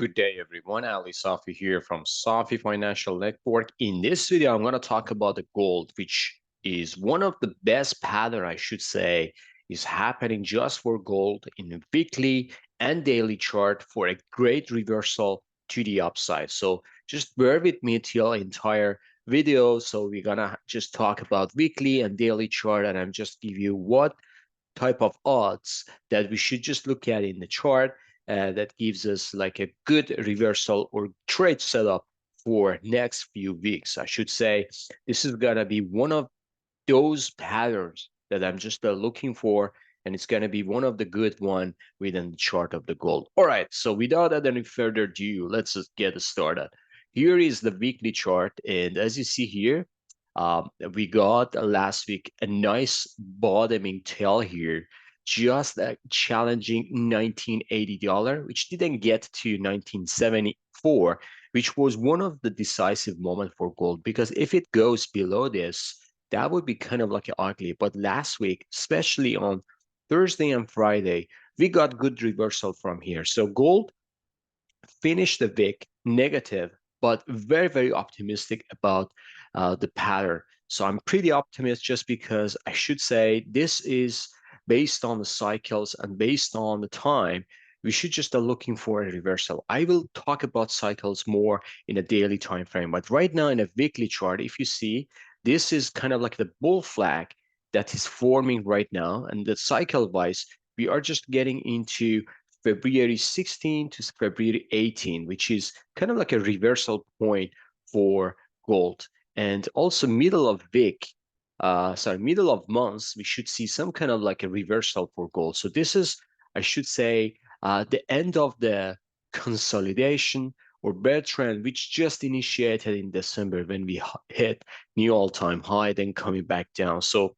Good day, everyone. Ali Safi here from Safi Financial Network. In this video, I'm going to talk about the gold, which is one of the best pattern, I should say, is happening just for gold in a weekly and daily chart for a great reversal to the upside. So just bear with me till entire video. So we're gonna just talk about weekly and daily chart, and I'm just give you what type of odds that we should just look at in the chart that gives us like a good reversal or trade setup for next few weeks. I should say this is gonna be one of those patterns that I'm just looking for, and it's gonna be one of the good one within the chart of the gold. All right, so without any further ado, let's just get started. Here is the weekly chart, and as you see here, we got last week a nice bottoming tail here, just challenging $1980, which didn't get to 1974, which was one of the decisive moment for gold, because if it goes below this, that would be kind of like ugly. But last week, especially on Thursday and Friday, we got good reversal from here. So gold finished the week negative, but very, very optimistic about the pattern. So I'm pretty optimistic just because I should say this is based on the cycles and based on the time. We should just looking for a reversal. I will talk about cycles more in a daily time frame, but right now in a weekly chart, if you see, this is kind of like the bull flag that is forming right now, and the cycle wise, we are just getting into February 16 to February 18, which is kind of like a reversal point for gold. And also middle of week, middle of months, we should see some kind of like a reversal for gold. So this is, I should say, the end of the consolidation or bear trend, which just initiated in December when we hit new all-time high, then coming back down. So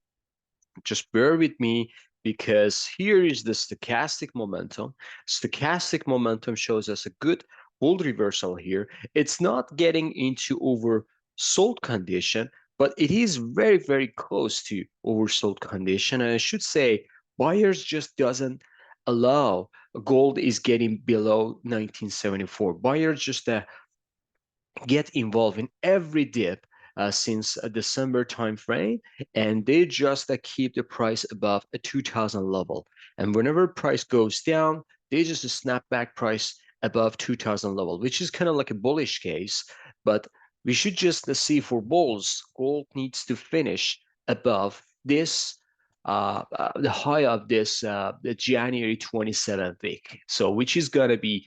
just bear with me because here is the stochastic momentum. Stochastic momentum shows us a good bull reversal here. It's not getting into oversold condition, but it is very, very close to oversold condition. And I should say, buyers just doesn't allow gold is getting below 1974. Buyers just get involved in every dip since a December timeframe, and they just keep the price above a 2000 level. And whenever price goes down, they just snap back price above 2000 level, which is kind of like a bullish case. But we should just see for bulls, gold needs to finish above this the high of this the January 27th week, so which is gonna be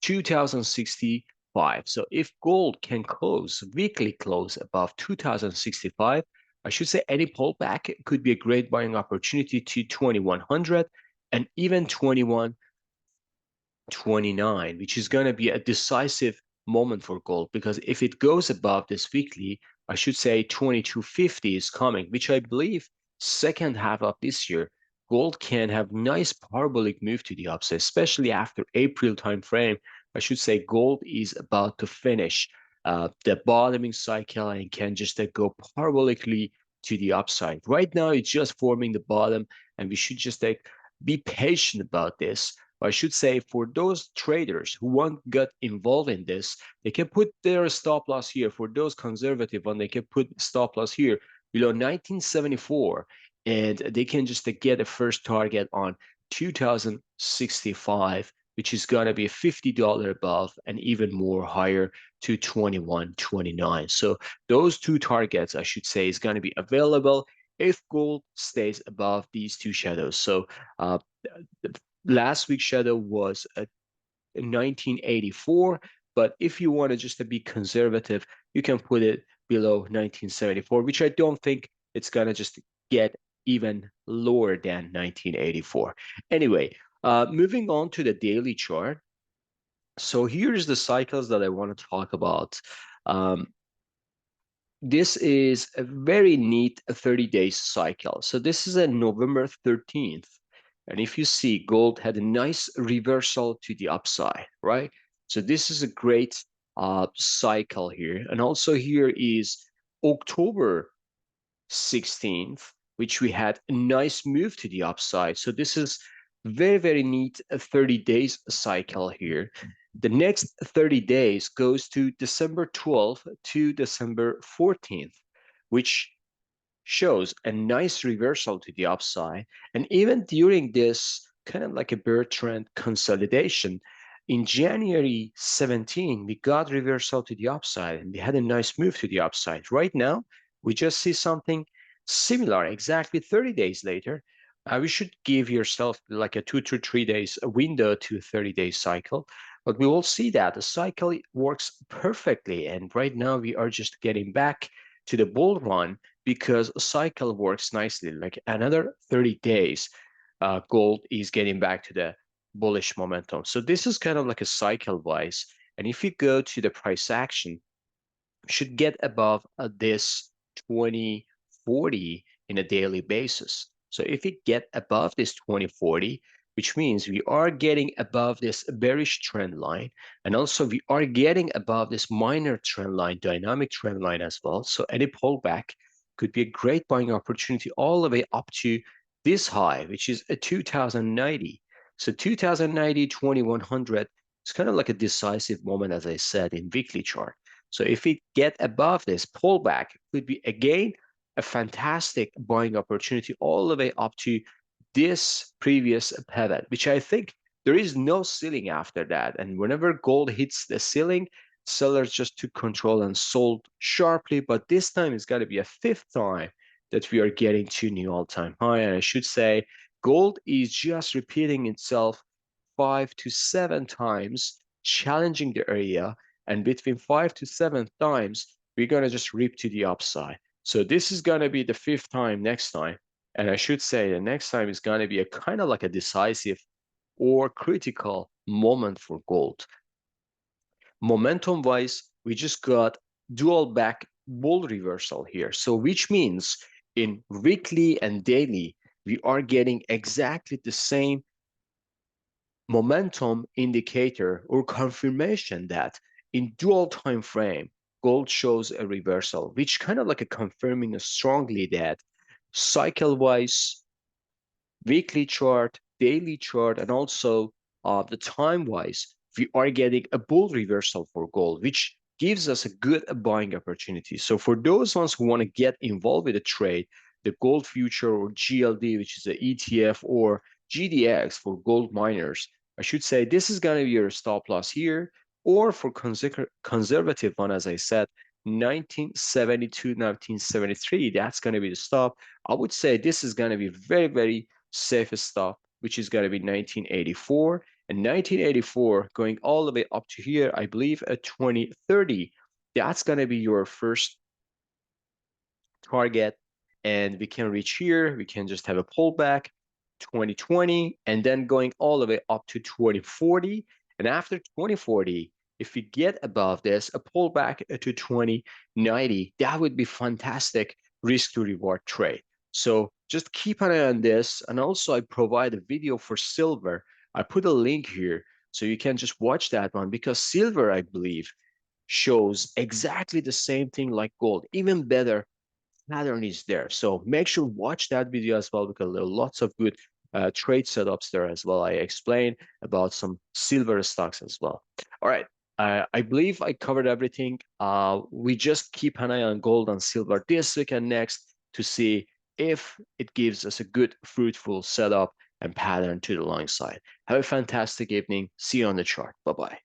2065. So if gold can close weekly close above 2065, I should say any pullback could be a great buying opportunity to 2100 and even 2129, which is going to be a decisive moment for gold, because if it goes above this weekly, I should say 2250 is coming, which I believe second half of this year, gold can have nice parabolic move to the upside, especially after April time frame. I should say gold is about to finish the bottoming cycle and can just go parabolically to the upside. Right now, it's just forming the bottom, and we should just be patient about this. I should say for those traders who want get involved in this, they can put their stop loss here. For those conservative one, they can put stop loss here below 1974, and they can just get a first target on 2065, which is gonna be $50 above and even more higher to 2129. So those two targets, I should say, is gonna be available if gold stays above these two shadows. So the last week's shadow was at 1984, but if you want to just to be conservative, you can put it below 1974, which I don't think it's gonna just get even lower than 1984. Anyway, moving on to the daily chart. So here's the cycles that I want to talk about. Um, this is a very neat 30 days cycle. So this is a November 13th. And if you see, gold had a nice reversal to the upside, right? So this is a great cycle here. And also here is October 16th, which we had a nice move to the upside. So this is very, very neat 30 days cycle here. The next 30 days goes to December 12th to December 14th, which shows a nice reversal to the upside. And even during this kind of like a bear trend consolidation, in January 17, we got reversal to the upside and we had a nice move to the upside. Right now, we just see something similar exactly 30 days later. We should give yourself like a 2 to 3 days window to 30-day cycle. But we will see that the cycle works perfectly. And right now, we are just getting back to the bull run because a cycle works nicely. Like another 30 days, gold is getting back to the bullish momentum. So this is kind of like a cycle wise. And if you go to the price action, should get above this 2040 in a daily basis. So if we get above this 2040, which means we are getting above this bearish trend line, and also we are getting above this minor trend line, dynamic trend line as well. So any pullback could be a great buying opportunity all the way up to this high, which is a 2090. So 2090, 2100, it's kind of like a decisive moment, as I said, in weekly chart. So if we get above this pullback, it could be again a fantastic buying opportunity all the way up to this previous pivot, which I think there is no ceiling after that. And whenever gold hits the ceiling, sellers just took control and sold sharply. But this time it's got to be a fifth time that we are getting to new all-time high. And I should say gold is just repeating itself 5 to 7 times, challenging the area, and between 5 to 7 times, we're going to just reap to the upside. So this is going to be the fifth time next time. And I should say the next time is going to be a kind of like a decisive or critical moment for gold. Momentum wise, we just got dual back bull reversal here. So which means in weekly and daily, we are getting exactly the same momentum indicator or confirmation that in dual time frame, gold shows a reversal, which kind of like a confirming strongly that cycle-wise, weekly chart, daily chart, and also the time-wise, we are getting a bull reversal for gold, which gives us a good buying opportunity. So for those ones who want to get involved with a trade, the gold future or GLD, which is the ETF, or GDX for gold miners, I should say this is going to be your stop loss here, or for conservative one, as I said, 1972, 1973, that's going to be the stop. I would say this is going to be very, very safest stop, which is going to be 1984. And 1984 going all the way up to here, I believe at 2030, that's going to be your first target. And we can reach here, we can just have a pullback, 2020, and then going all the way up to 2040. And after 2040, if we get above this, a pullback to 2090, that would be fantastic risk to reward trade. So just keep an eye on this. And also I provide a video for silver. I put a link here so you can just watch that one, because silver, I believe, shows exactly the same thing like gold, even better pattern is there. So make sure watch that video as well, because there are lots of good trade setups there as well. I explain about some silver stocks as well. All right. I believe I covered everything. We just keep an eye on gold and silver this week and next to see if it gives us a good, fruitful setup and pattern to the long side. Have a fantastic evening. See you on the chart. Bye-bye.